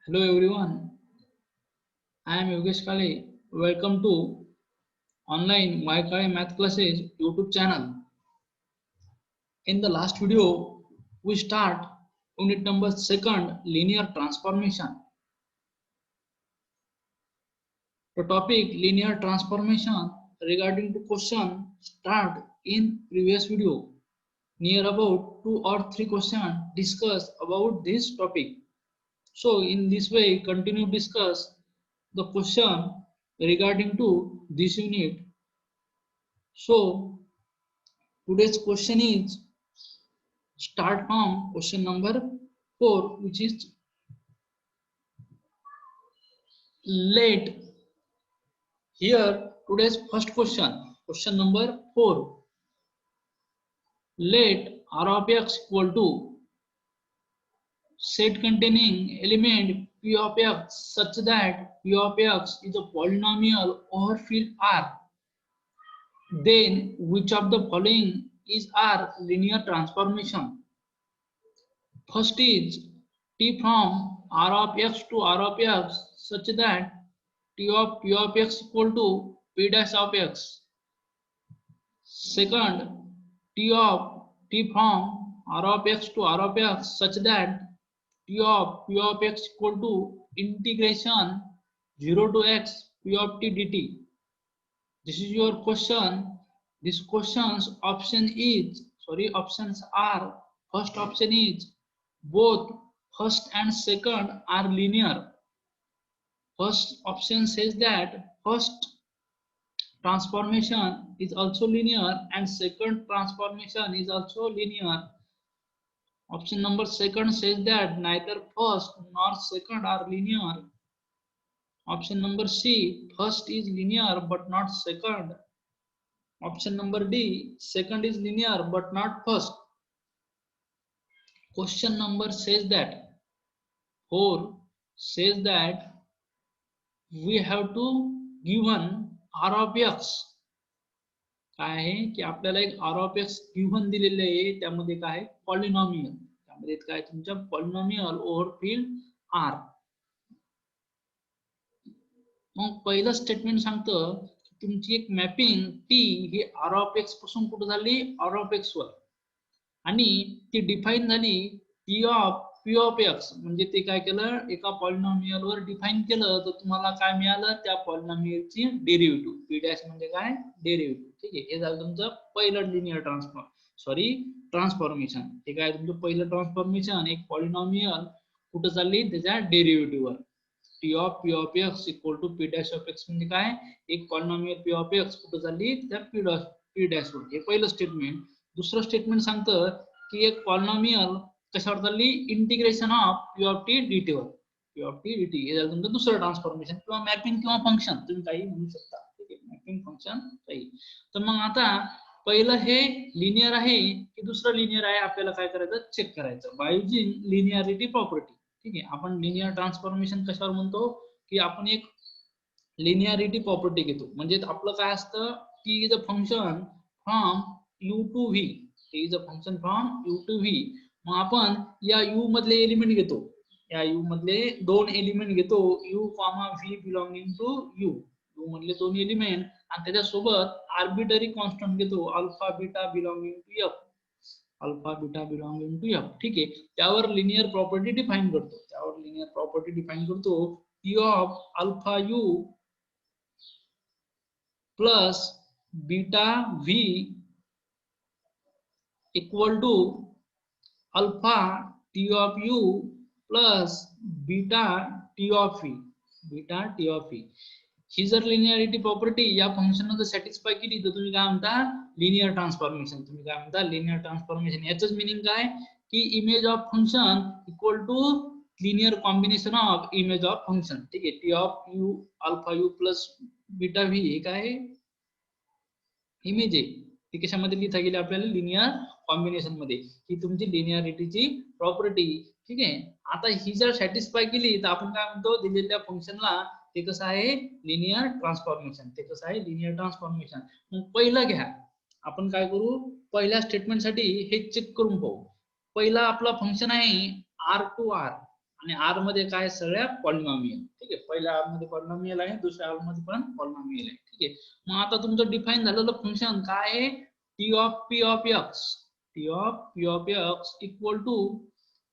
Hello everyone, I am Yogesh Kale. Welcome to online My Kale Math Classes YouTube channel. In the last video, we start unit number 2 linear transformation. The topic linear transformation regarding to question start in previous video. Near about 2 or 3 questions discuss about this topic. So in this way, continue discuss the question regarding to this unit. So today's question is start from question number 4, which is let. Here today's first question number 4. Let r of x equal to set containing element p of x such that p of x is a polynomial over field R. Then which of the following is R linear transformation? First is T from R of x to R of x such that T of P of x equal to P dash of x. Second, T from R of x to R of x such that T of P of x equal to integration 0 to x P of t dt. This is your question. This question's options are, first option is both first and second are linear. First option says that first transformation is also linear and second transformation is also linear. Option number second says that neither first nor second are linear. Option number C, first is linear but not second. Option number D, second is linear but not first. Question number says that 4 says that we have to given r of x. काय आहे की आपल्याला एक r of x given दिलेले आहे, त्यामध्ये काय polynomial, त्यामध्ये काय तुमच्या पॉलिनॉमियल ओव्हर फील्ड r. मग पहिलं स्टेटमेंट सांगतं की तुमची एक mapping t he r of x पासून कुठे झाली r of x वर, आणि ती डिफाइन झाली p of x, म्हणजे ते काय केलं एका पॉलिनॉमियल वर डिफाइन केलं तर तुम्हाला काय मिळालं त्या पॉलिनॉमियलची डेरिव्हेटिव्ह. p डॅश म्हणजे काय डेरिव्हेटिव्ह. ठीक आहे, हे झालं तुमचं पहिलं लिनियर ट्रान्सफॉर्मेशन. हे काय तुमचं पहिलं ट्रान्सफॉर्मेशन, एक पॉलिनॉमियल कुठं चालली त्याच्या डेरिव्हेटिव्ह वर. T of P of x equal to P dash of x म्हणजे काय एक पॉलिनॉमियल P of x कुठं चालली त्या P dash वर. हे पहिलं स्टेटमेंट. दुसरं स्टेटमेंट सांगतं की एक पॉलिनॉमियल कशावर चालली integration of P of t dt वर. P of t dt हे झालं तुमचं दुसरं ट्रान्सफॉर्मेशन किंवा मॅपिंग किंवा फंक्शन, तुम्ही काही म्हणू शकता. ठीक आहे, मॅपिंग फंक्शन काही. तर मग आता पहिलं हे लिनियर आहे की दुसरं लिनियर आहे आपल्याला काय करायचं चेक करायचं बाय युजिंग लिनियरिटी प्रॉपर्टी. ठीक आहे, आपण लिनियर ट्रान्सफॉर्मेशन कशावर म्हणतो की आपण एक लिनियरिटी प्रॉपर्टी घेतो. म्हणजे आपलं काय असतं की is a function from u to v. Is a function from u to v. मग आपण या u मधले एलिमेंट घेतो, या u मधले दोन एलिमेंट घेतो, u, v belonging to u. u मधले दोन एलिमेंट आणि त्याच्यासोबत आर्बिटरी कॉन्स्टंट घेतो alpha beta belonging to f. Alpha beta belonging to f. ठीक आहे, त्यावर लिनियर प्रॉपर्टी डिफाइन करतो. p of alpha u plus beta v equal to alpha t of u plus beta t of v. ही जर linearity property या function जर satisfy केली तर तुम्ही काय म्हणता लिनियर ट्रान्सफॉर्मेशन. याचंच मिनिंग काय की image of function equal to linear combination of image of function. ठीक आहे, t of u alpha u plus beta v हे काय इमेज आहे, ती कशामध्ये लिहिता गेली आपल्याला लिनियर कॉम्बिनेशन मध्ये. ही तुमची लिनियरिटीची प्रॉपर्टी. ठीक आहे, आता ही जर सॅटिस्फाय केली तर आपण काय म्हणतो दिलेल्या फंक्शनला ते कसं आहे लिनियर ट्रान्सफॉर्मेशन. मग पहिलं घ्या, आपण काय करू पहिल्या स्टेटमेंट साठी हे चेक करून पाहू. पहिला आपला फंक्शन आहे r टू r आणि आर मध्ये काय सगळ्या पॉलिनॉमियल. ठीक आहे, पहिल्या आर मध्ये पॉलिनॉमियल आहे, दुसऱ्या आर मध्ये पण पॉलिनॉमियल आहे. ठीक आहे, मग आता तुमचं डिफाइन झालेलं फंक्शन काय आहे, T of P of X, T of P of X equal to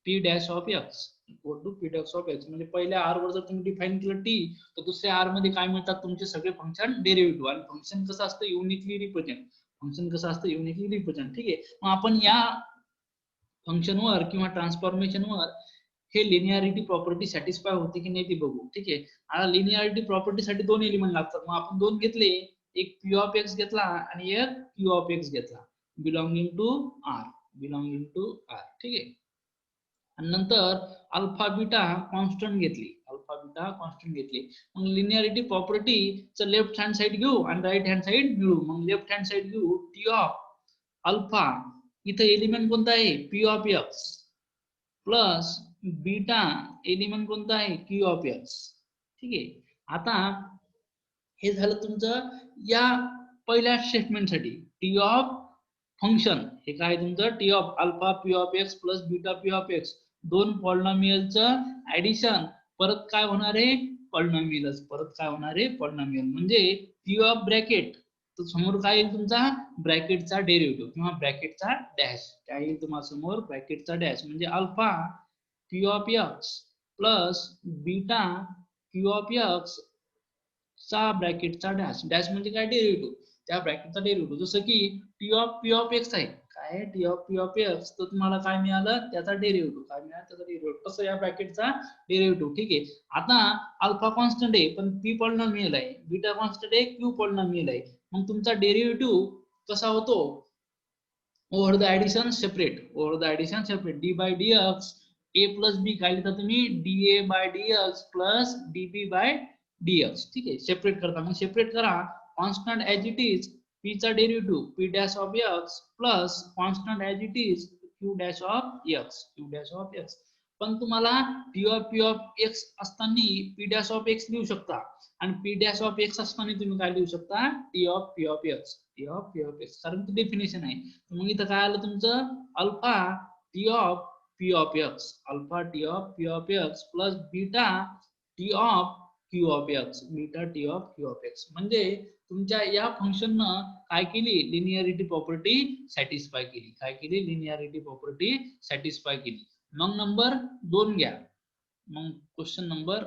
P dash of X, equal to P dash of X. म्हणजे पहिल्या आर वर जर तुम्ही डिफाइन केलं टी, तर दुसऱ्या आर मध्ये काय मिळतात तुमचे सगळे फंक्शन डेरिव्हेटिव्ह. आणि फंक्शन कसं असतं, युनिकली रिप्रेझेंट. फंक्शन कसं असतं, युनिकली रिप्रेझेंट. ठीक आहे, मग आपण या फंक्शनवर किंवा ट्रान्सफॉर्मेशनवर हे लिनियरिटी प्रॉपर्टी सॅटिस्फाय होते की नाही ते बघू. ठीक आहे, आता लिनियरिटी प्रॉपर्टी साठी दोन एलिमेंट लागतात. मग आपण दोन घेतले, एक पी ऑफ एक्स घेतला आणि एक क्यू ऑफ एक्स घेतला, belonging to R, belonging to R. ठीक आहे, आणि नंतर अल्फा बीटा कॉन्स्टंट घेतली, अल्फा बीटा कॉन्स्टंट घेतली. मग लिनियरिटी प्रॉपर्टी च लेफ्ट हँड साइड घेऊ आणि राईट हँड साइड मिळू. मग लेफ्ट हँड साइड घेऊ टी ऑफ अल्फा, इथं एलिमेंट कोणता आहे, P of X, plus beta element कोणता आहे, क्यू ऑफ एक्स. ठीक आहे, आता हे झालं तुमचं या पहिल्या स्टेटमेंटसाठी. टी ऑफ फंक्शन हे काय तुमचं, T of alpha P of X plus beta P of x, दोन पॉलिनॉमियलचं ऍडिशन, परत काय होणार आहे, पॉलिनॉमियलच, परत काय होणार आहे, पॉलिनॉमियल. म्हणजे पी ऑफ ब्रॅकेट, तर समोर काय येईल तुमचा, ब्रॅकेटचा डेरिव्हेटिव्ह किंवा ब्रॅकेटचा डॅश, काय येईल तुम्हाला समोर, ब्रॅकेटचा डॅश. म्हणजे alpha P of X plus beta Q of x चा ब्रॅकेटचा डॅश, डॅश म्हणजे काय, डेरिव्हेटिव्ह, त्या ब्रॅकेटचा डेरिव्हेटिव्ह. जसं की T of P of x आहे, काय T of P of x, तर तुम्हाला काय मिळालं, त्याचा डेरिव्हेटिव्ह, काय मिळालं, त्याचा डेरिव्हेटिव्ह, तसं या ब्रॅकेटचा डेरिव्हेटिव्ह. ठीक आहे, आता अल्फा कॉन्स्टंट आहे पण पी पॉलिनॉमियल आहे, बीटा कॉन्स्टंट आहे, क्यू पॉलिनॉमियल आहे. मग तुमचा डेरिव्हेटिव्ह कसा होतो, over the addition separate, over the addition separate, D by D X A plus B, काय लिहिता तुम्ही, D A by D X plus D B by dx. ठीक आहे, सेपरेट करता, मग सेपरेट करा, constant as it is p चा derivative p dash of x plus constant as it is q dash of x, q dash of x. पण तुम्हाला t of p of x असताना p dash of x लिहू शकता, आणि p dash of x असताना तुम्ही काय लिहू शकता, t of p of x, t of p of x, कारण ती डेफिनेशन आहे. मग इथं काय आलं तुमचं, alpha t of p of x, alpha t of p of x plus beta t of Q of x, beta T of Q of X. म्हणजे तुमच्या या फंक्शननं काय केली, लिनियरिटी प्रॉपर्टी सॅटिस्फाय केली, काय केली, लिनियरिटी प्रॉपर्टी सॅटिस्फाय केली. मग नंबर 2 घ्या, मग क्वेश्चन नंबर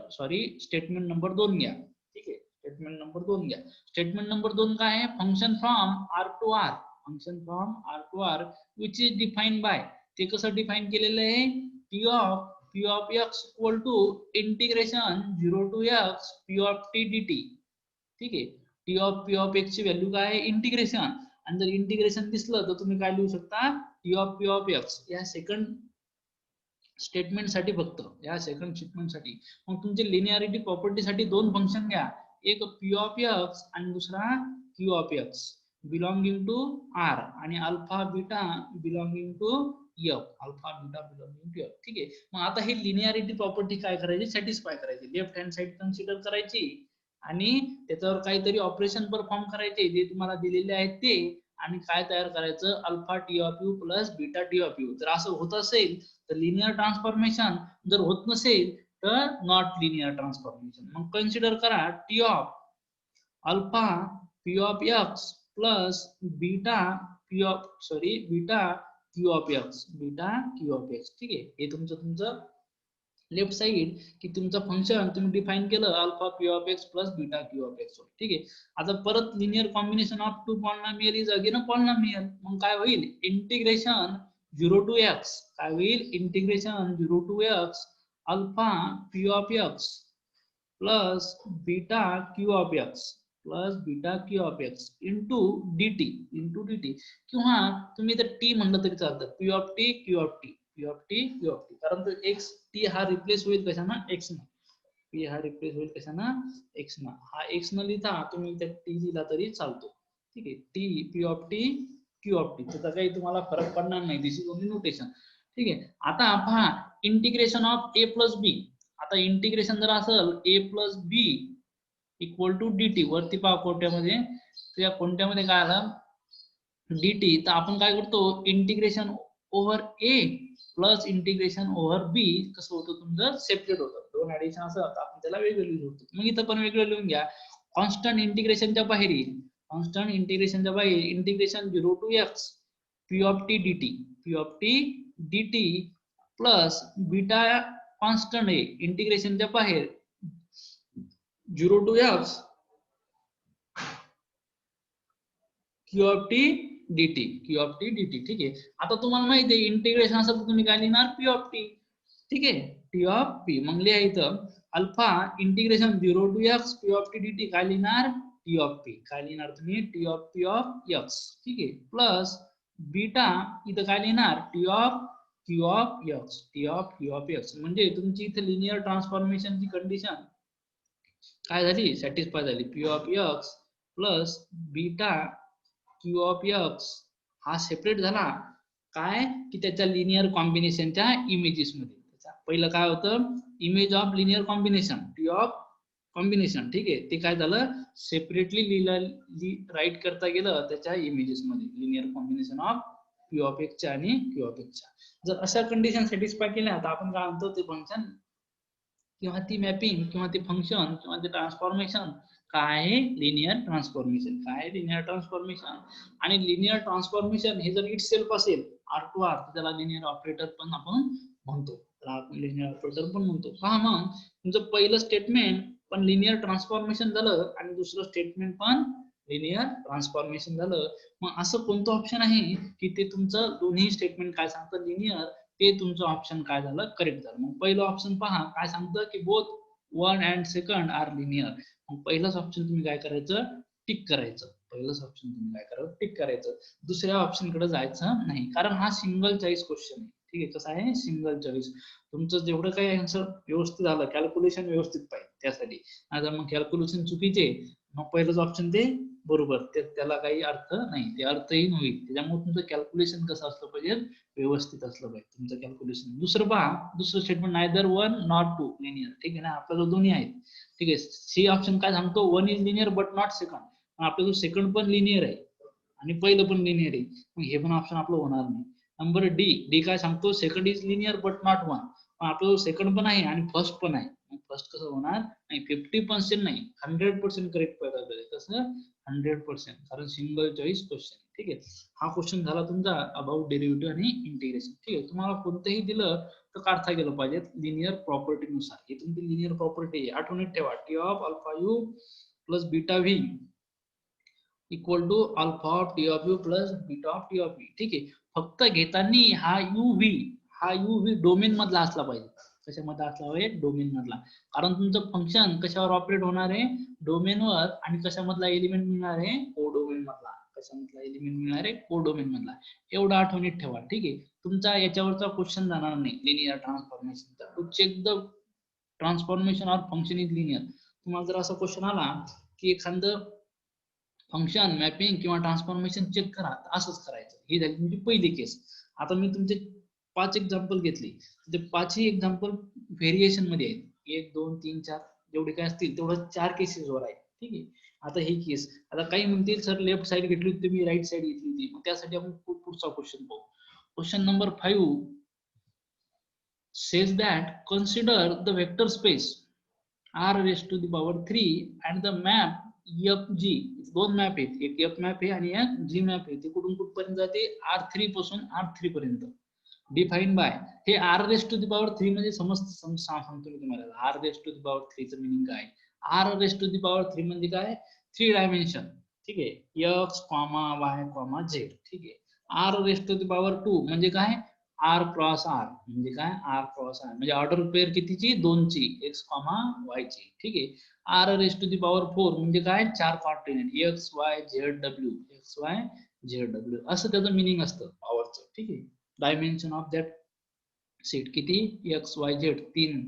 स्टेटमेंट नंबर 2 घ्या. ठीक आहे, स्टेटमेंट नंबर 2 घ्या. स्टेटमेंट नंबर 2 काय आहे, function from R to R, function from R to R which is defined by, ते कसं डिफाइन केलेलं आहे, T of p of x equal to integration 0 to x p of t dt. ठीक आहे, t of p of x ची value काय आहे, integration, आणि जर इंटिग्रेशन दिसलं तर तुम्ही काय लिहू शकता, t of p of x, या सेकंड स्टेटमेंट साठी फक्त, या सेकंड स्टेटमेंट साठी. मग तुमचे लिनियरिटी प्रॉपर्टी साठी दोन फंक्शन घ्या, एक p of x आणि दुसरा q of x, belonging to r, आणि alpha beta belonging to f, alpha beta belonging to f. ठीक आहे, मग आता ही लिनियरिटी प्रॉपर्टी काय करायची, सॅटिस्फाय करायची, लेफ्ट हँड साइड कन्सिडर करायची आणि त्याच्यावर काहीतरी ऑपरेशन परफॉर्म करायचे जे तुम्हाला दिलेले आहेत ते, आणि काय तयार करायचं, alpha T of U plus beta T of you. जर असं होत असेल तर लिनियर ट्रान्सफॉर्मेशन, जर होत नसेल तर नॉट लिनियर ट्रान्सफॉर्मेशन. मग कन्सिडर करा T of alpha P of X plus beta beta Q of x, beta Q of X. ठीक आहे, हे तुमचं लेफ्ट साइड की तुमचं फंक्शन तुम्ही डिफाइन केलं, alpha P of X plus beta Q of X. ठीक आहे, आता परत linear combination of two polynomial is again a polynomial. मग काय होईल, इंटिग्रेशन 0 टू x, काय होईल, integration 0 to x alpha P of X plus beta Q of X plus beta Q of X into dt, किंवा तुम्ही तर T म्हणलं तरी चालतं, P of T Q of T, P of T Q of T, कारण तो x T हा replace होईल कशानं, एक्स न, पी हा रिप्लेस होईल कशानं, एक्स न. हा एक्स न लिहिता तुम्ही त्या टी लिहिला तरी चालतो. ठीक आहे, T P of T Q of T, त्याचा काही तुम्हाला फरक पडणार नाही, दिस इज ओनली नोटेशन. ठीक आहे, आता पहा integration of A plus B. आता इंटिग्रेशन जर असेल A plus B equal to D T, वरती पहा कोट्यामध्ये, त्या कोणत्यामध्ये काय आलं dt, तर आपण काय करतो, इंटिग्रेशन ओव्हर ए प्लस इंटिग्रेशन ओव्हर बी कसं होतं तुमचं सेपरेट होतं. दोन ऍडिशन असं आपण त्याला वेगळं लिहू शकतो. मग इथं पण वेगळं लिहून घ्या. कॉन्स्टंट इंटिग्रेशनच्या बाहेर येईल. कॉन्स्टंट इंटिग्रेशनच्या बाहेर integration 0 to x p of t dt p of t dt plus beta constant आहे इंटिग्रेशनच्या बाहेर 0 to x q of t dt q of t dt. ठीक आहे. आता तुम्हाला माहिती आहे इंटिग्रेशन असेल तर तुम्ही काय लिहिणार p of t. ठीक आहे, t of p. मग लिहा इथं alpha integration 0 to x p of t dt काय लिहिणार t of p. काय लिहिणार तुम्ही t of p of x. ठीक आहे, प्लस बीटा इथं काय लिहिणार t of q of x t of q of x. म्हणजे तुमची इथे लिनियर ट्रान्सफॉर्मेशनची कंडिशन काय झाली सॅटिस्फाय झाली. p of x plus beta q of x हा सेपरेट झाला काय की त्याच्या लिनियर कॉम्बिनेशनच्या इमेजेस मध्ये. पहिलं काय होतं image of linear combination T of combination. ठीक आहे, ते काय झालं सेपरेटली राईट करता गेलं त्याच्या इमेजेस मध्ये linear combination of P of एक्सच्या आणि क्यू ऑफ एक्सच्या. जर अशा कंडिशन सॅटिस्फाय केल्या तर आपण काय म्हणतो ते फंक्शन किंवा ती मॅपिंग किंवा ते फंक्शन किंवा ते ट्रान्सफॉर्मेशन काय आहे लिनियर ट्रान्सफॉर्मेशन. काय लिनियर ट्रान्सफॉर्मेशन. आणि लिनियर ट्रान्सफॉर्मेशन हे जर इट सेल्फ असेल आर टू आर त्याला लिनियर ऑपरेटर पण आपण म्हणतो. आपण लिनियर ऑपरेटर पण म्हणतो. पहा मग तुमचं पहिलं स्टेटमेंट पण लिनियर ट्रान्सफॉर्मेशन झालं आणि दुसरं स्टेटमेंट पण लिनियर ट्रान्सफॉर्मेशन झालं. मग असं कोणतं ऑप्शन आहे की ते तुमचं दोन्ही स्टेटमेंट काय सांगतं लिनियर ते तुमचं ऑप्शन काय झालं करेक्ट झालं. मग पहिलं ऑप्शन पहा काय सांगतं की both one and second are linear. मग पहिलंच ऑप्शन तुम्ही काय करायचं टिक करायचं. पहिलंच ऑप्शन तुम्ही काय करायचं टिक करायचं. दुसऱ्या ऑप्शन कडे जायचं नाही कारण हा सिंगल चॉईस क्वेश्चन आहे. ठीक आहे, कसं आहे सिंगल चॉईस. तुमचं जेवढं काही आन्सर व्यवस्थित झालं कॅल्क्युलेशन व्यवस्थित पाहिजे त्यासाठी. आता मग कॅल्क्युलेशन चुकीचे मग पहिलंच ऑप्शन ते बरोबर त्याला काही अर्थ नाही ते अर्थहीन होईल. त्याच्यामुळे तुमचं कॅल्क्युलेशन कसं असलं पाहिजे व्यवस्थित असलं पाहिजे तुमचं कॅल्क्युलेशन. दुसरं पहा दुसरं statement neither one not two linear. ठीक आहे ना आपल्याला दोन्ही आहेत. ठीक आहे, सी ऑप्शन काय सांगतो one is linear but not second. आपलं जो सेकंड पण लिनियर आहे आणि पहिलं पण लिनियर आहे मग हे पण ऑप्शन आपलं होणार नाही. नंबर डी डी काय सांगतो second is linear but not one. आपलं सेकंड पण आहे आणि फर्स्ट पण आहे. फर्स्ट कसं होणार नाही 50% नाही 100% करेक्ट पाहिजे. कसं 100% कारण सिंगल चॉईस क्वेश्चन. ठीक आहे, हा क्वेश्चन झाला तुमचा अबाउट डेरिव्हेटिव्ह आणि इंटिग्रेशन. ठीक आहे, तुम्हाला कोणतंही दिलं तर काढता गेलं पाहिजे लिनियर प्रॉपर्टी नुसार. ही तुमची लिनियर प्रॉपर्टी आठवणीत ठेवा T of alpha U plus beta V equal to alpha of T of U plus beta of T of V. ठीक आहे, फक्त घेताना हा यू व्ही डोमेन मधला असला पाहिजे. कशामध्ये असला पाहिजे डोमेन मधला. कारण तुमचं फंक्शन कशावर ऑपरेट होणार आहे डोमेनवर आणि कशामधला एलिमेंट मिळणार आहे को डोमेन मधला. कशामधला एलिमेंट मिळणार आहे को डोमेन मधला. एवढं आठवणीत ठेवा. ठीक आहे, तुमचा याच्यावरचा क्वेश्चन जाणार नाही लिनियर ट्रान्सफॉर्मेशनचा. To check the transformation or function is linear. तुम्हाला जर असा क्वेश्चन आला की एखादं फंक्शन मॅपिंग किंवा ट्रान्सफॉर्मेशन चेक करा असंच करायचं. ही झाली तुमची पहिली केस. आता मी तुमचे 5 एक्झाम्पल घेतली ते 5ही एक्झाम्पल व्हेरिएशन मध्ये आहेत. 1 2 3 4 जेवढे काय असतील तेवढं 4 केसेस वर आहे. ठीक आहे, आता ही केस आता काही म्हणतील सर लेफ्ट साइड घेतली होती तुम्ही राईट साइड घेतली होती. मग त्यासाठी आपण पुढचा क्वेश्चन पाहू. Question number 5 says that consider the vector space r raised to the power 3 and the map fg. दोन मॅप आहेत एक f मॅप आहे आणि एक g मॅप आहे. ते कुठून कुठपर्यंत जाते r3 पासून r3 पर्यंत डिफाईन बाय. हे r raised to the power 3 म्हणजे सांगतो मी तुम्हाला r raised to the power 3 चं मीनिंग काय. r raised to the power 3 म्हणजे काय 3 डायमेन्शन. ठीक आहे, x, y, z. ठीक आहे, r raised to the power 2 म्हणजे काय r क्रॉस r म्हणजे काय r क्रॉस r म्हणजे ऑर्डर पेअर कितीची 2 ची x, y ची. ठीक आहे, r raised to the power 4 म्हणजे काय 4 coordinate x, y, z, w x, y, z, w असं त्याचं मीनिंग असतं पॉवरचं. ठीक आहे, डायमेन्शन ऑफ दॅट सेट किती x, y, z 3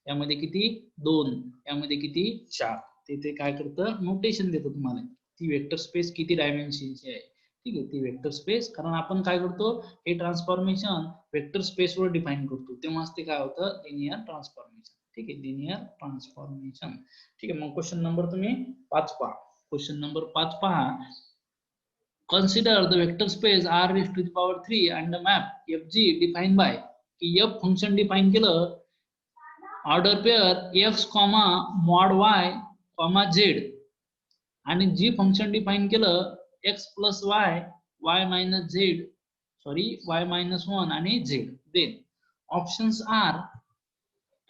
यामध्ये किती 2 यामध्ये किती 4. ते काय करतं नोटेशन देतं तुम्हाला ती वेक्टर स्पेस किती डायमेन्शनची आहे. ठीक आहे, ती वेक्टर स्पेस कारण आपण काय करतो हे ट्रान्सफॉर्मेशन वेक्टर स्पेस वर डिफाइन करतो तेव्हाच ते काय होतं लिनियर ट्रान्सफॉर्मेशन. ठीक आहे, लिनियर ट्रान्सफॉर्मेशन. ठीक आहे, मग क्वेश्चन नंबर तुम्ही 5 पहा. क्वेश्चन नंबर 5 पहा. consider the vector space r raised to the power 3 and the map fg defined by की f फंक्शन डिफाइन केलं order pair x, mod y, z आणि g फंक्शन डिफाइन केलं x plus y, y minus z, sorry y minus 1 आणि z. Then options are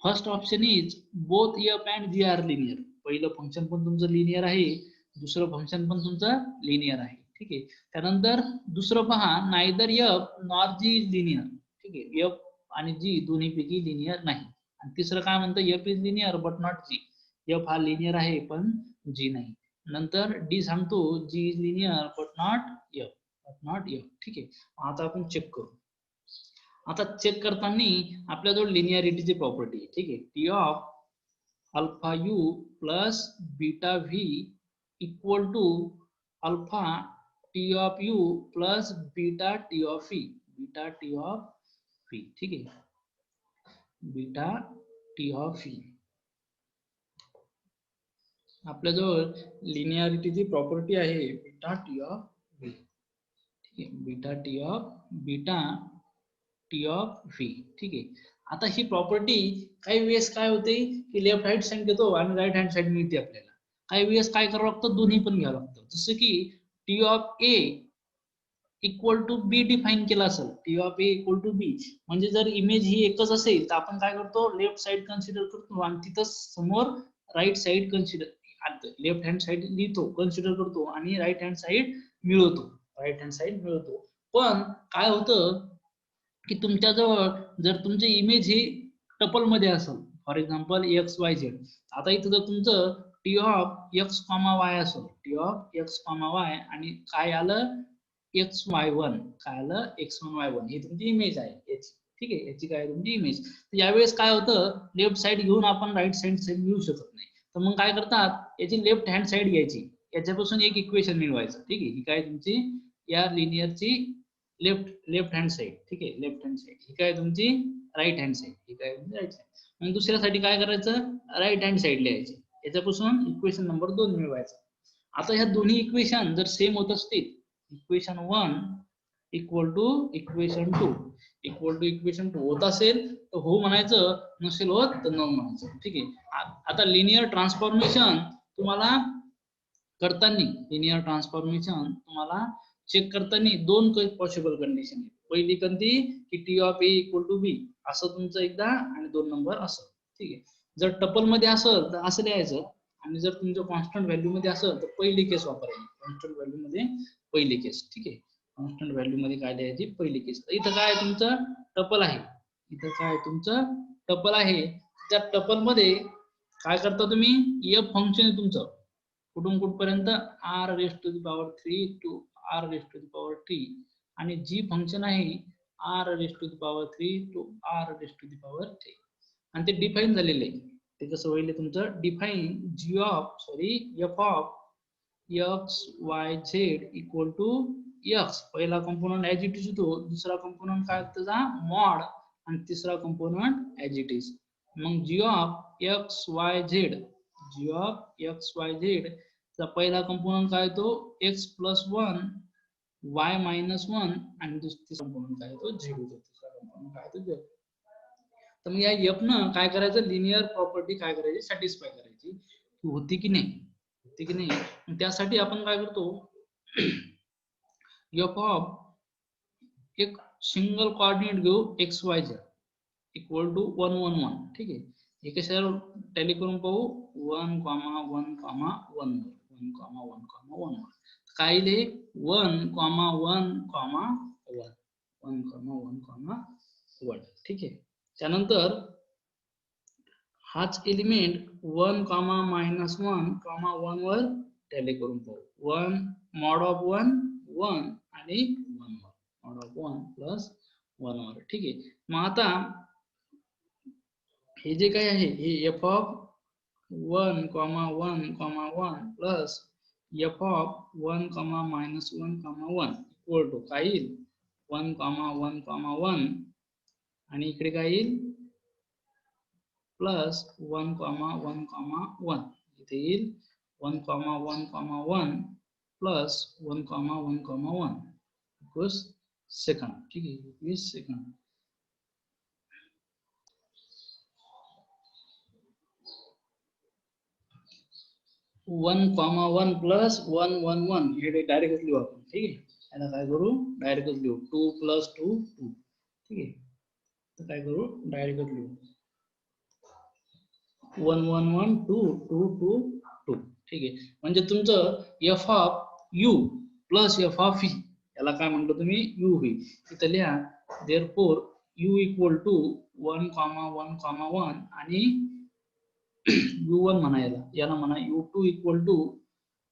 first option is both f and g are linear. पहिलं function पण तुमचं linear आहे, दुसरं function पण तुमचं लिनियर आहे. ठीक आहे. त्यानंतर दुसरं पहा neither f nor g is linear. ठीक आहे. f आणि g दोन्हीपैकी लिनियर नाही. आणि तिसरं काय म्हणतं f is linear but not g. f हा लिनियर आहे पण g नाही. नंतर d सांगतो g is linear but not f. ठीक आहे. आता आपण चेक करू. आता चेक करताना आपल्याजवळ लिनियरिटीची प्रॉपर्टी आहे. ठीक आहे. T of alpha U plus beta V equal to alpha T of U plus beta T of V. Beta T of V. ठीक आहे. Beta T of V. आपल्याजवळ लिनियरिटीची प्रॉपर्टी आहे बीटा टी ऑफ व्ही. ठीक आहे. Beta T of V. ठीक आहे. आता ही प्रॉपर्टी काही वेळेस काय होते की लेफ्ट हँड साइड घेतो आणि राईट हँड साइड मिळते आपल्याला. काही वेळेस काय करावं लागतं दोन्ही पण घ्यावं लागतं. जसं की T of A equal to B define केला असेल. T of A equal to B म्हणजे जर इमेज ही एकच असेल तर आपण काय करतो लेफ्ट साइड कन्सिडर करतो आणि तिथं समोर right side consider left hand side लिहितो कन्सिडर करतो आणि राईट हँड साइड मिळवतो. पण काय होतं की तुमच्याजवळ जर तुमचे इमेज ही टपल मध्ये असेल for example X Y Z. आता इथं जर तुमचं T of X comma Y असेल T of X comma Y आणि काय आलं एक्स वाय वन काय आलं x1 y1 ही तुमची इमेज आहे याची. ठीक आहे. याची काय तुमची इमेज. तर यावेळेस काय होतं लेफ्ट साइड घेऊन आपण राईट साइड मिळवू शकत नाही. तर मग काय करतात याची लेफ्ट हँड साइड घ्यायची याच्यापासून एक इक्वेशन मिळवायचं. ठीक आहे. ही काय तुमची या लिनियरची लेफ्ट हँड साइड. ठीक आहे. लेफ्ट हँड साइड ही काय तुमची राईट हँड साइड. ही काय तुमची राईट साइड. मग दुसऱ्यासाठी काय करायचं राईट हँड साइड लिहायची याच्यापासून इक्वेशन नंबर 2 मिळवायचं. आता ह्या दोन्ही इक्वेशन जर सेम होत असतील इक्वेशन 1 इक्वल टू इक्वेशन 2 होत असेल तर हो म्हणायचं नसेल होत तर नो म्हणायचं. ठीक आहे. आता लिनियर ट्रान्सफॉर्मेशन तुम्हाला चेक करताना दोन पॉसिबल कंडिशन आहेत. पहिली कोणती की T of A equal to B असं तुमचं एकदा आणि 2 नंबर असं. ठीक आहे. जर टपल मध्ये असेल तर असं लिहायचं आणि जर तुमचं कॉन्स्टंट व्हॅल्यू मध्ये असेल तर पहिली केस वापरायची. कॉन्स्टंट व्हॅल्यू मध्ये पहिली केस. ठीक आहे. कॉन्स्टंट व्हॅल्यू मध्ये काय लिहायची पहिली केस. इथं काय तुमचं टपल आहे. त्या टपल मध्ये काय करता तुम्ही एफ फंक्शन आहे तुमचं कुठून कुठपर्यंत R raised to the power 3 to R raised to the power 3 आणि जी फंक्शन आहे R raised to the power 3 to R raised to the power 3 आणि ते डिफाइन झालेले आहे. ते कसं होईल तुमचं define F of X Y Z equal to X. पहिला कंपोनंट ऍज इट इज होतो. दुसरा कंपोनंट काय त्याचा मॉड आणि तिसरा कंपोनंट ऍज इट इज. मग जी ऑफ एक्स वाय झेड चा पहिला कंपोनंट काय तो एक्स प्लस 1 वाय मायनस 1 आणि तिसरा कंपोनंट काय तो झेड होतो. तिसरा कंपोनंट काय तो झेड. तर मग या एफ न काय करायचं लिनियर प्रॉपर्टी काय करायची सॅटिस्फाय करायची होती की नाही. त्यासाठी आपण काय करतो एफ ऑफ एक सिंगल कोऑर्डिनेट घेऊ X Y Z equal to 1 1 1. ठीक आहे. हे कशावर टॅली करून पाहू 1 1 1 1 काय लिहिले 1 1 1. ठीक आहे. त्यानंतर हाच एलिमेंट 1 मायनस 1 1 वर टॅली करून पाहू 1 मॉड ऑफ 1 1 आणि 1 मॉड ऑफ 1 प्लस 1 वर. ठीक आहे. मग आता हे जे काय आहे हे F of 1 1 1 plus F of 1 minus 1 1 equal to काय येईल 1 1 1 आणि इकडे काय येईल प्लस 1 1 1 इथे येईल 1 1 1 plus 1 comma 1 comma 1 equals second. ठीक आहे, 20 सेकंड. वन कॉमा 1 प्लस 1 1 1 हे डायरेक्ट लिहू आपण. ठीक आहे, याला काय करू, डायरेक्ट लिहू 2 प्लस 2 2. ठीक आहे, तर काय करू, डायरेक्ट लिहू 1 1 1 2 2 2 2. ठीक आहे, म्हणजे तुमचं F of U plus F of V याला काय म्हणतो तुम्ही, यू व्ही. इथं लिहा therefore U equal to 1 comma 1 comma 1 आणि u1 म्हणा, याला म्हणा u2 equal to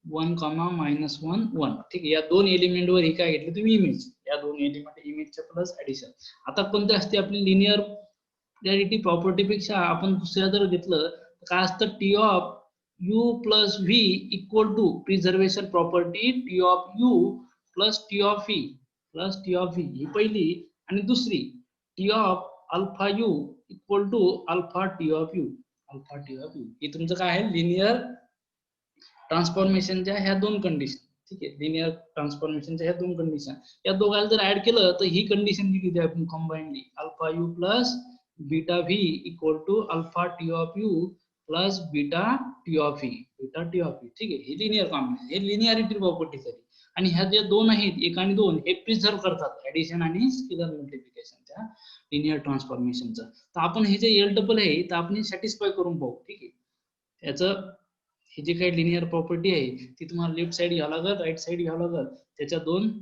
1 comma minus 1 1. ठीक आहे, या दोन एलिमेंट वर ही काय घेतलं तुम्ही, इमेज. या दोन एलिमेंट इमेजच्या प्लस ऍडिशन. आता कोणते असते आपली लिनियर रिअलिटी प्रॉपर्टी पेक्षा आपण दुसऱ्या जर घेतलं तर काय असतं, T of u plus V equal to preservation property T of u plus T of V plus T of V. ही पहिली. आणि दुसरी T of alpha U equal to alpha T of U alpha T of U. हे तुमचं काय आहे, linear ट्रान्सफॉर्मेशनच्या ह्या दोन कंडिशन. ठीक आहे, लिनियर ट्रान्सफॉर्मेशनच्या ह्या दोन कंडिशन, या दोघांना जर ऍड केलं तर ही कंडिशन दिली आहे आपण combinedly, alpha U plus beta V equal to alpha T of U plus beta T of V beta T of V. ठीक आहे, हे लिनियर कॉम्बिनेशन, हे लिनियरिटी प्रॉपर्टीसाठी. आणि ह्या ज्या दोन आहेत, 1 आणि 2, हे प्रिझर्व करतात ऍडिशन आणि स्केलर मल्टिप्लिकेशनच्या लिनियर ट्रान्सफॉर्मेशनचं. तर आपण हे जे एल डबल आहे तर आपण सॅटिस्फाय करून पाहू. ठीक आहे, याचं हे जे काही लिनियर प्रॉपर्टी आहे ती तुम्हाला लेफ्ट साइड घ्यावं लागेल, राईट साइड घ्यावं लागेल. त्याच्या दोन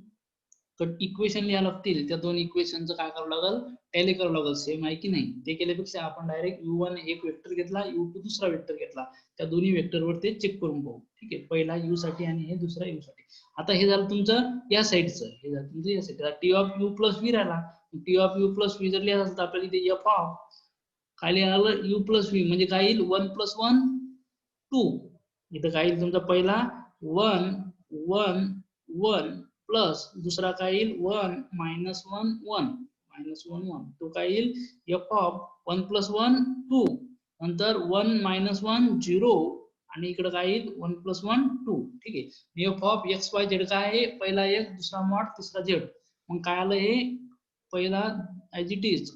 इक्वेशन लिहावं लागतील. त्या दोन इक्वेशनचं काय करावं लागेल, टॅली करावं लागेल, सेम आहे की नाही. ते केल्यापेक्षा आपण डायरेक्ट u1 एक वेक्टर घेतला, u2 दुसरा वेक्टर घेतला, त्या दोन्ही वेक्टरवर ते चेक करून पाहू. ठीक आहे, पहिला u साठी आणि हे दुसरा u साठी. आता हे झालं तुमचं या साईडचं, हे झालं तुमचं या side. T of U plus V राहिला. T of U plus V जर लिहायचं तर आपल्याला इथे एफ ऑफ काय लिहायला, यू प्लस व्ही म्हणजे काय येईल, 1 प्लस 1 2. इथं काय येईल तुमचा पहिला 1 1 1 प्लस दुसरा काय येईल 1 मायनस 1 1 मायनस 1 1. तो काय येईल एफ ऑफ 1 प्लस 1 2. नंतर 1 मायनस 1 0 आणि इकडे काय येईल 1 प्लस 1 2. ठीक आहे, F of X Y Z काय आहे, पहिला एक दुसरा मॉड तिसरा झेड. मग काय आलं, हे पहिला ऍज इट इज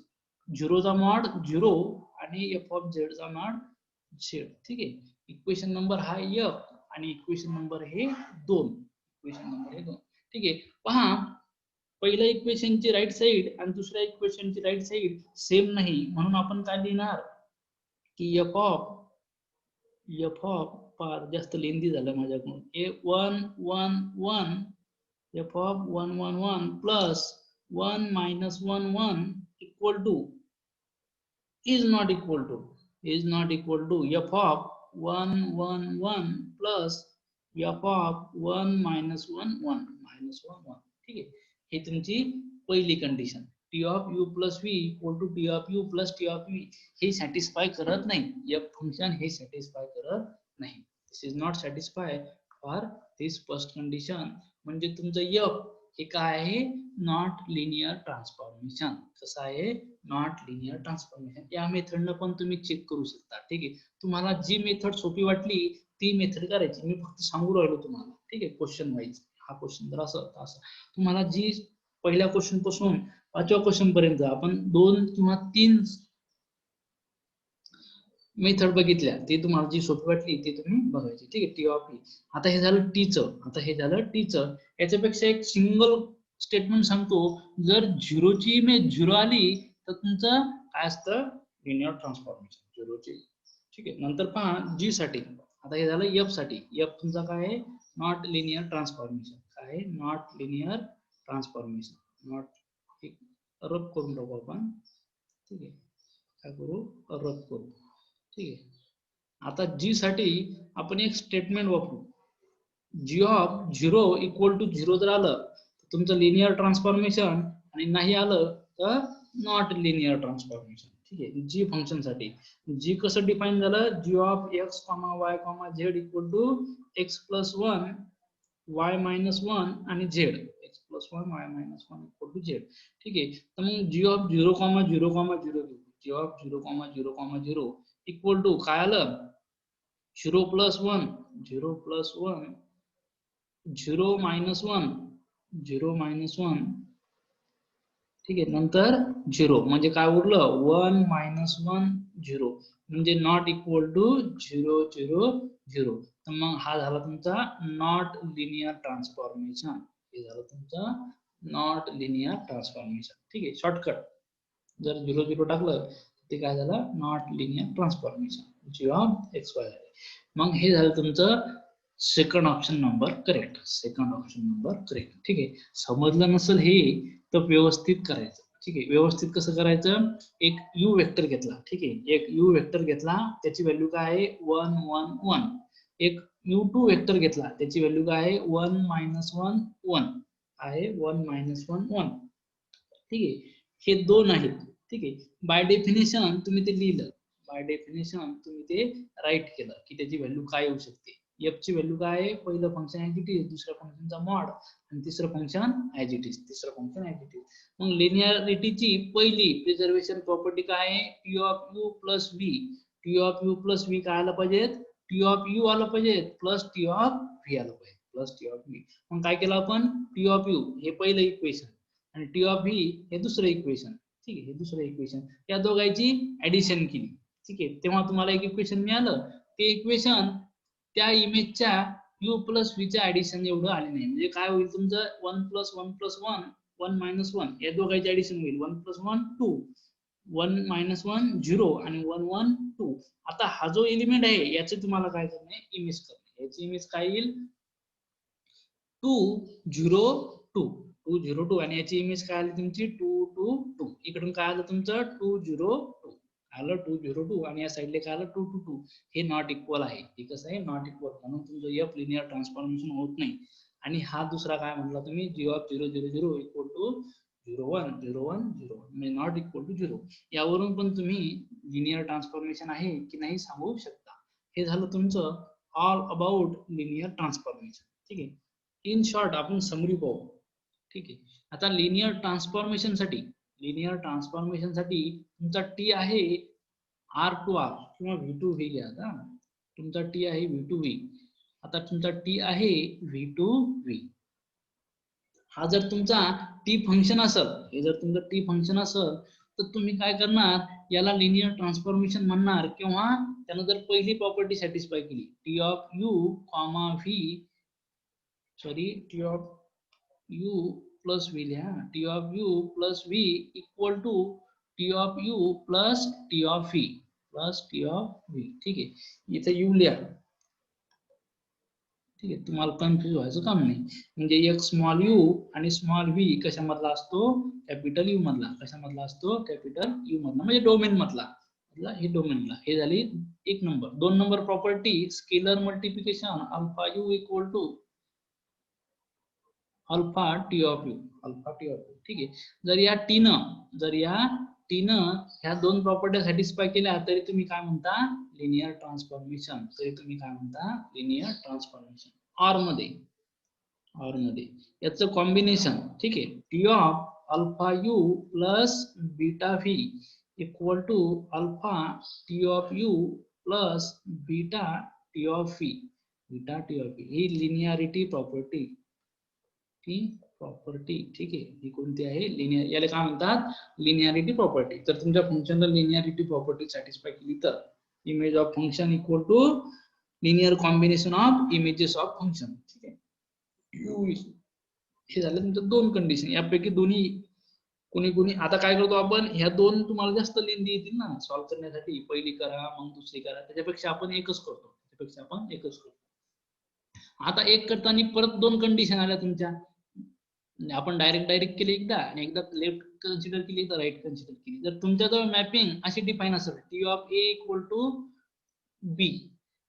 0 चा मॉड 0 आणि एफ ऑफ झेड चा मॉड झेड. ठीक आहे, इक्वेशन नंबर हा एक आणि इक्वेशन नंबर हे 2. इक्वेशन नंबर हे 2. ठीक आहे, पहा पहिल्या इक्वेशनची राईट साइड आणि दुसऱ्या इक्वेशनची राईट साइड सेम नाही, म्हणून आपण काय लिहिणार की एफ ऑफ फार जास्त लेंदी झालं माझ्याकडून, हे 1 1 1 F of 1 1 1 plus 1 minus 1 1 equal to is not equal to f of 1 1 1 plus f of 1 minus 1 1 minus 1 1. ठीक आहे, हे तुमची पहिली condition. T of U plus V equal to T of U plus T of V हे satisfy करत नाही, F function हे satisfy करत नाही. This is not satisfy for this first condition. म्हणजे तुमचं एफ हे काय आहे, नॉट लिनियर ट्रान्सफॉर्मेशन. कसं आहे, नॉट लिनियर ट्रान्सफॉर्मेशन. या मेथडनं पण तुम्ही चेक करू शकता. ठीक आहे, तुम्हाला जी मेथड सोपी वाटली ती मेथड करायची, मी फक्त सांगू राहिलो तुम्हाला. ठीक आहे, क्वेश्चन वाईज. हा क्वेश्चन जर असं तुम्हाला जी पहिल्या क्वेश्चन पासून 5व्या क्वेश्चन पर्यंत आपण 2 किंवा 3 मेथड बघितल्या, ते तुम्हाला जी सोपी वाटली ती तुम्ही बघायची. ठीक आहे, टी ऑफ ई. आता हे झालं टीचं. याच्यापेक्षा एक सिंगल स्टेटमेंट सांगतो, जर झिरोची इमेज 0 आली तर तुमचं काय असतं, लिनियर ट्रान्सफॉर्मेशन 0ची. ठीक आहे, नंतर पहा जी साठी. आता हे झालं एफ साठी. एफ तुमचा काय आहे, नॉट लिनियर ट्रान्सफॉर्मेशन. काय आहे, नॉट लिनियर ट्रान्सफॉर्मेशन. नॉट, रब करून टाकू आपण. ठीक आहे, काय करू, रब करू. ठीक आहे, आता जी साठी आपण एक स्टेटमेंट वापरू, जी ऑफ 0 इक्वल टू 0 जर आलं तर तुमचं लिनियर ट्रान्सफॉर्मेशन, आणि नाही आलं तर नॉट लिनियर ट्रान्सफॉर्मेशन. ठीक आहे, जी फंक्शन साठी जी कसं डिफाइन झालं, G of X comma Y comma Z equal to X plus 1 Y minus 1 आणि Z, X plus 1 Y minus 1 equal to Z. ठीक आहे, तर मग जी ऑफ 0 कॉमा 0 कॉमा 0 घेऊ. G of 0 comma 0 comma 0 equal to काय आलं, 0 plus 1 0 plus 1 0 minus 1, 0 minus 1, ठीक आहे, नंतर 0 म्हणजे काय उरलं 1 मायनस 1 0 म्हणजे नॉट इक्वल टू 0 0 0. तर मग हा झाला तुमचा नॉट लिनियर ट्रान्सफॉर्मेशन. हे झालं तुमचं नॉट लिनियर ट्रान्सफॉर्मेशन. ठीक आहे, शॉर्टकट जर 0 0 टाकलं ते काय झालं not linear transformation G of X Y. मग हे झालं तुमचं second option number correct. Second option number correct. ठीक आहे, समजलं नसेल हे तर व्यवस्थित करायचं. ठीक आहे, व्यवस्थित कसं करायचं, एक यू वेक्टर घेतला. ठीक आहे, एक यू वेक्टर घेतला त्याची व्हॅल्यू काय आहे 1 1 1. एक u2 वेक्टर घेतला त्याची व्हॅल्यू काय आहे 1 मायनस 1 1 आहे 1 मायनस 1 1. ठीक आहे, हे दोन आहेत. ठीक आहे, बाय डेफिनेशन तुम्ही ते लिहिलं, बाय डेफिनेशन तुम्ही ते राईट केलं की त्याची व्हॅल्यू काय येऊ शकते. एफ ची व्हॅल्यू काय आहे, पहिलं फंक्शन ॲज इट इज, दुसऱ्या फंक्शनचा मॉड आणि तिसरं फंक्शन ॲज इट इज, तिसरं फंक्शन ॲज इट इज. मग लिनिअरिटीची पहिली प्रिझर्वेशन प्रॉपर्टी काय आहे, T of U plus V. T of U plus V काय आलं पाहिजे, टी ऑफ यू आलं पाहिजे प्लस टी ऑफ व्ही आलं पाहिजे, प्लस टी ऑफ व्ही. मग काय केलं आपण, टी ऑफ यू हे पहिलं इक्वेशन आणि टी ऑफ व्ही हे दुसरं इक्वेशन. ठीक आहे, हे दुसरं इक्वेशन, या दोघांची ऍडिशन केली. ठीक आहे, तेव्हा तुम्हाला एक इक्वेशन मिळालं. ते इक्वेशन त्या इमेजच्या u प्लस v च्या ऍडिशन एवढं आले नाही. म्हणजे काय होईल तुमचं 1 प्लस 1 प्लस 1 1 मायनस 1 या दोघांची ऍडिशन होईल 1 प्लस 1 2, 1 मायनस 1 0 आणि 1 1 2. आता हा जो एलिमेंट आहे याचे तुम्हाला काय करणे, इमेज करणे. याची इमेज काय येईल 2 0 2, 2 0 2 आणि याची इमेज काय आली तुमची 2 2 2. इकडून काय आलं तुमचं 2 0 2 आलं 2 0 2 आणि या साईडला काय आलं 2 2 2. हे नॉट इक्वल आहे. हे कसं आहे नॉट इक्वल, म्हणून तुमचं एफ लिनियर ट्रान्सफॉर्मेशन होत नाही. आणि हा दुसरा काय म्हटला तुम्ही जी ऑफ 0 0 0 इक्वल टू 0 1 0 1 0 म्हणजे नॉट इक्वल टू 0. यावरून पण तुम्ही लिनियर ट्रान्सफॉर्मेशन आहे की नाही सांगू शकता. हे झालं तुमचं ऑल अबाउट लिनियर ट्रान्सफॉर्मेशन. ठीक आहे, इन शॉर्ट आपण समरी पाहू. ठीक आहे, आता लिनियर ट्रान्सफॉर्मेशन साठी, लिनियर ट्रान्सफॉर्मेशन साठी तुमचा टी आहे आर टू आर किंवा व्ही टू व्ही घ्या. आता तुमचा टी आहे व्ही टू व्ही. आता तुमचा टी आहे व्ही टू व्ही. हा जर तुमचा टी फंक्शन असेल, हे जर तुमचं टी फंक्शन असेल तर तुम्ही काय करणार, याला लिनियर ट्रान्सफॉर्मेशन म्हणणार किंवा त्यानं जर पहिली प्रॉपर्टी सॅटिस्फाय केली T of U comma V, sorry T of u plus v लिहा, T of u plus v equal to T of u plus T of v plus T of v. ठीक आहे, इथे u लिहा. ठीक आहे, तुम्हाला confuse व्हायचं काम नाही. म्हणजे एक स्मॉल u आणि स्मॉल v कशामधला असतो, कॅपिटल u मधला. कशामधला असतो, कॅपिटल u मधला, म्हणजे डोमेन मधला. हे डोमेनला. हे झाली एक number. 2 number property scalar multiplication alpha u equal to alpha T of U, alpha T of U. ठीक आहे, जर या टीनं ह्या दोन प्रॉपर्टी सॅटिस्फाय केल्या तरी तुम्ही काय म्हणता, लिनियर ट्रान्सफॉर्मेशन. तरी तुम्ही काय म्हणता, लिनियर ट्रान्सफॉर्मेशन. ऑर मध्ये, ऑर मध्ये याचं कॉम्बिनेशन. ठीक आहे, T of alpha U plus beta V equal to alpha T of U plus beta T of V, beta T of V. ही लिनियरिटी प्रॉपर्टी, ती प्रॉपर्टी. ठीक आहे, ही कोणती आहे, लिनियर. याला काय म्हणतात, लिनियरिटी प्रॉपर्टी. तर तुमच्या फंक्शनला लिनियरिटी प्रॉपर्टी सॅटिस्फाय केली तर image of function equal to linear combination of images of function. ठीक आहे, हे झालं तुमचं दोन कंडिशन. यापैकी दोन्ही कोणी कोणी आता काय करतो आपण, ह्या दोन तुम्हाला जास्त लेंदी येतील ना सॉल्व्ह करण्यासाठी, पहिली करा मग दुसरी करा, त्याच्यापेक्षा आपण एकच करतो. आता एक करताना परत दोन कंडिशन आल्या तुमच्या. आपण डायरेक्ट केली एकदा आणि एकदा लेफ्ट कन्सिडर केली, एकदा राईट कन्सिडर केली. जर तुमच्याजवळ मॅपिंग अशी डिफाईन असेल T of A equal to B,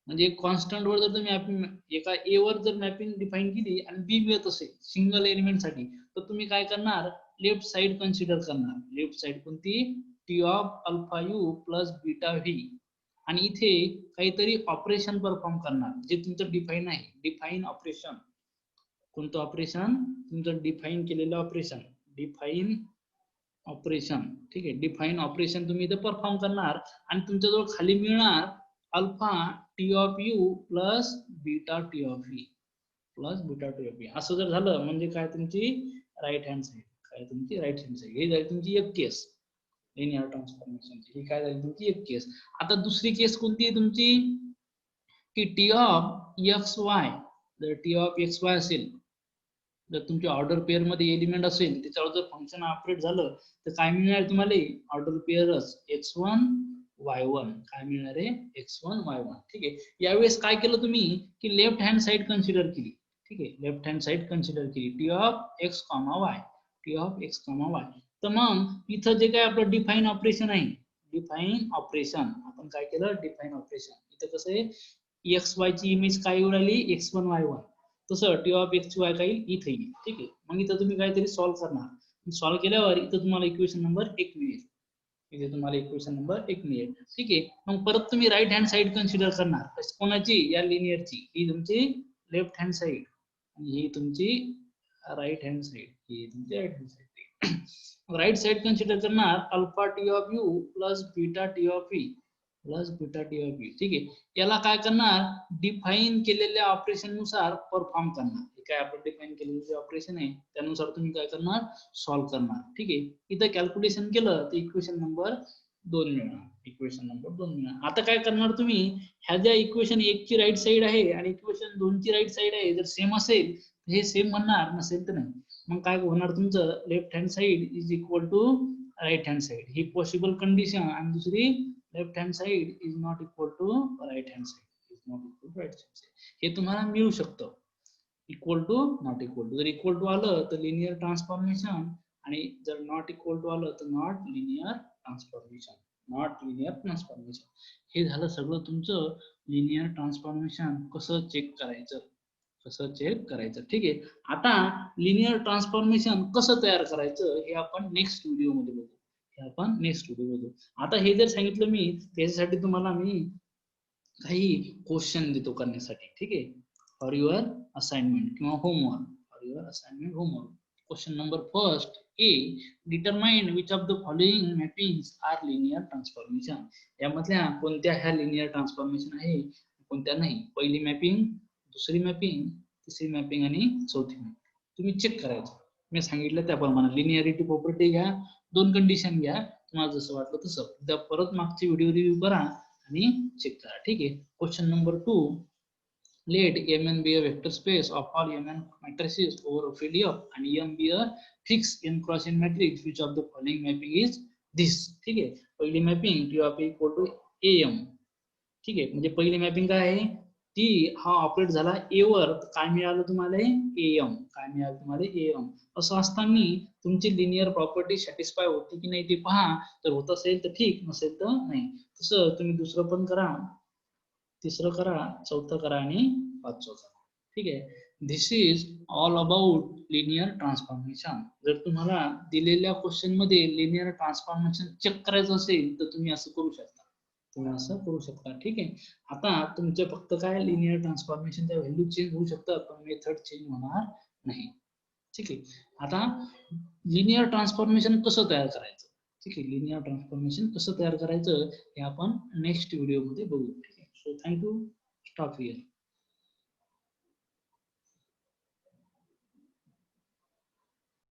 म्हणजे कॉन्स्टंट वर जर तुम्ही एका ए वर जर मॅपिंग डिफाईन केली आणि बी मिळत असेल सिंगल एलिमेंट साठी, तर तुम्ही काय करणार, लेफ्ट साइड कन्सिडर करणार. लेफ्ट साइड कोणती, T of alpha U plus beta V. आणि इथे काहीतरी ऑपरेशन परफॉर्म करणार जे तुमचं डिफाईन आहे. डिफाईन ऑपरेशन, कोणतं ऑपरेशन, तुमचं डिफाईन केलेलं ऑपरेशन, डिफाईन ऑपरेशन. ठीक आहे, डिफाईन ऑपरेशन तुम्ही इथे परफॉर्म करणार आणि तुमच्याजवळ खाली मिळणार alpha T of U plus beta T of V. Plus beta T of B असं जर झालं म्हणजे काय तुमची राईट हँड साईड, काय तुमची राईट हँड साईड. हे झाली तुमची एक केस लिनियर ट्रान्सफॉर्मेशनची. ही काय झाली तुमची एक केस. आता दुसरी केस कोणती आहे तुमची की टी ऑफ एक्स वाय. जर टी ऑफ एक्स वाय असेल, जर तुमच्या ऑर्डर पेअर मध्ये एलिमेंट असेल त्याच्यावर जर फंक्शन ऑपरेट झालं तर काय मिळणार तुम्हाला ऑर्डर पेअरच x1 y1. काय मिळणार आहे x1 y1. ठीक आहे. यावेळेस काय केलं तुम्ही की लेफ्ट हँड साइड कन्सिडर केली. ठीक आहे. लेफ्ट हँड साइड कन्सिडर केली T of X comma Y, T of X comma Y. तर मग इथं जे काय आपलं डिफाईन ऑपरेशन आहे, डिफाईन ऑपरेशन आपण काय केलं डिफाईन ऑपरेशन. इथं कसं आहे एक्स वाय ची इमेज काय येऊन आली x1 y1. तसं टी ऑफ एक्स वाय काय येईल इथे येईल. ठीक आहे. मग इथं तुम्ही काहीतरी सॉल्व्ह करणार. सॉल्व्ह केल्यावर इथं तुम्हाला इक्वेशन नंबर 1 मिळेल. इथे तुम्हाला इक्वेशन नंबर 1 मिळेल. ठीक आहे. मग परत तुम्ही राईट हँड साइड कन्सिडर करणार कोणाची या लिनियरची. ही तुमची लेफ्ट हँड साइड आणि ही तुमची राईट हँड साइड. ही तुमची right hand side. Right side consider करणार alpha T of U plus beta T of V plus beta T of V. ठीक आहे. याला काय करणार डिफाईन केलेल्या ऑपरेशन नुसार परफॉर्म करणार. हे काय आपण डिफाईन केलेलं जे ऑपरेशन आहे त्यानुसार तुम्ही काय करणार सॉल्व्ह करणार. ठीक आहे. इथं कॅल्क्युलेशन केलं तर इक्वेशन नंबर 2 मिळणार. इक्वेशन नंबर 2 मिळणार. आता काय करणार तुम्ही ह्या ज्या इक्वेशन 1 ची राईट साइड आहे आणि इक्वेशन 2 ची राईट साइड आहे जर सेम असेल तर हे सेम म्हणणार, नसेल तर नाही. मग काय होणार तुमचं left hand side is equal to right hand side. ही पॉसिबल कंडिशन. आणि दुसरी left hand side is not equal to right hand side. Is not equal to right hand side. हे तुम्हाला मिळू शकतं. Equal to not equal to. जर equal to आलं तर लिनियर ट्रान्सफॉर्मेशन आणि जर नॉट इक्वल टू आलं तर not linear transformation. Not linear transformation. हे झालं सगळं तुमचं लिनियर ट्रान्सफॉर्मेशन कसं चेक करायचं, कसं चेक करायचं. ठीक आहे. आता लिनियर ट्रान्सफॉर्मेशन कसं तयार करायचं हे आपण नेक्स्ट व्हिडिओमध्ये बघू. हे आपण नेक्स्ट व्हिडिओ बघू. आता हे जर सांगितलं मी त्याच्यासाठी तुम्हाला मी काही क्वेश्चन देतो करण्यासाठी. ठीक आहे. फॉर युअर असाइनमेंट किंवा homework. For your assignment homework. Question number first A determine which of the following mappings are linear transformation. यामधल्या कोणत्या ह्या लिनियर ट्रान्सफॉर्मेशन आहे कोणत्या नाही. पहिली मॅपिंग, दुसरी मॅपिंग, तिसरी मॅपिंग आणि चौथी मॅपिंग. तुम्ही चेक करायचं. मी सांगितलं त्याप्रमाणे लिनियरिटी प्रॉपर्टी घ्या, 2 कंडिशन घ्या, तुम्हाला जसं वाटलं तसं. उद्या परत मागची व्हिडिओ रिव्ह्यू करा आणि चेक करा. ठीक आहे. Question number 2 let Mn be a vector space of all Mn matrices over a field F and M be a fixed n cross n matrix. Which of the following mapping is this? ठीक आहे. पहिली mapping T of A equal to AM. ठीक आहे. म्हणजे पहिली mapping काय आहे ती हा ऑपरेट झाला ए वर, काय मिळालं तुम्हाला AM. काय मिळालं तुम्हाला AM. असं असताना तुमची लिनियर प्रॉपर्टी सॅटिस्फाय होती की नाही ते पहा. तर होत असेल तर ठीक, नसेल तर नाही. तसं तुम्ही दुसरं पण करा, तिसरं करा, चौथं करा आणि पाचवं करा. ठीक आहे. This is all about linear transformation. जर तुम्हाला दिलेल्या क्वेश्चन मध्ये लिनियर ट्रान्सफॉर्मेशन चेक करायचं असेल तर तुम्ही असं करू शकता. तुम्ही असं करू शकता. ठीक आहे. आता तुमचे फक्त काय लिनियर ट्रान्सफॉर्मेशनच्या व्हॅल्यू चेंज होऊ शकतात पण मेथड चेंज होणार नाही. ठीक आहे. आता लिनियर ट्रान्सफॉर्मेशन कसं तयार करायचं. ठीक आहे. लिनियर ट्रान्सफॉर्मेशन कसं तयार करायचं हे आपण नेक्स्ट व्हिडिओ मध्ये बघू. ठीक आहे. So thank you. Stop here.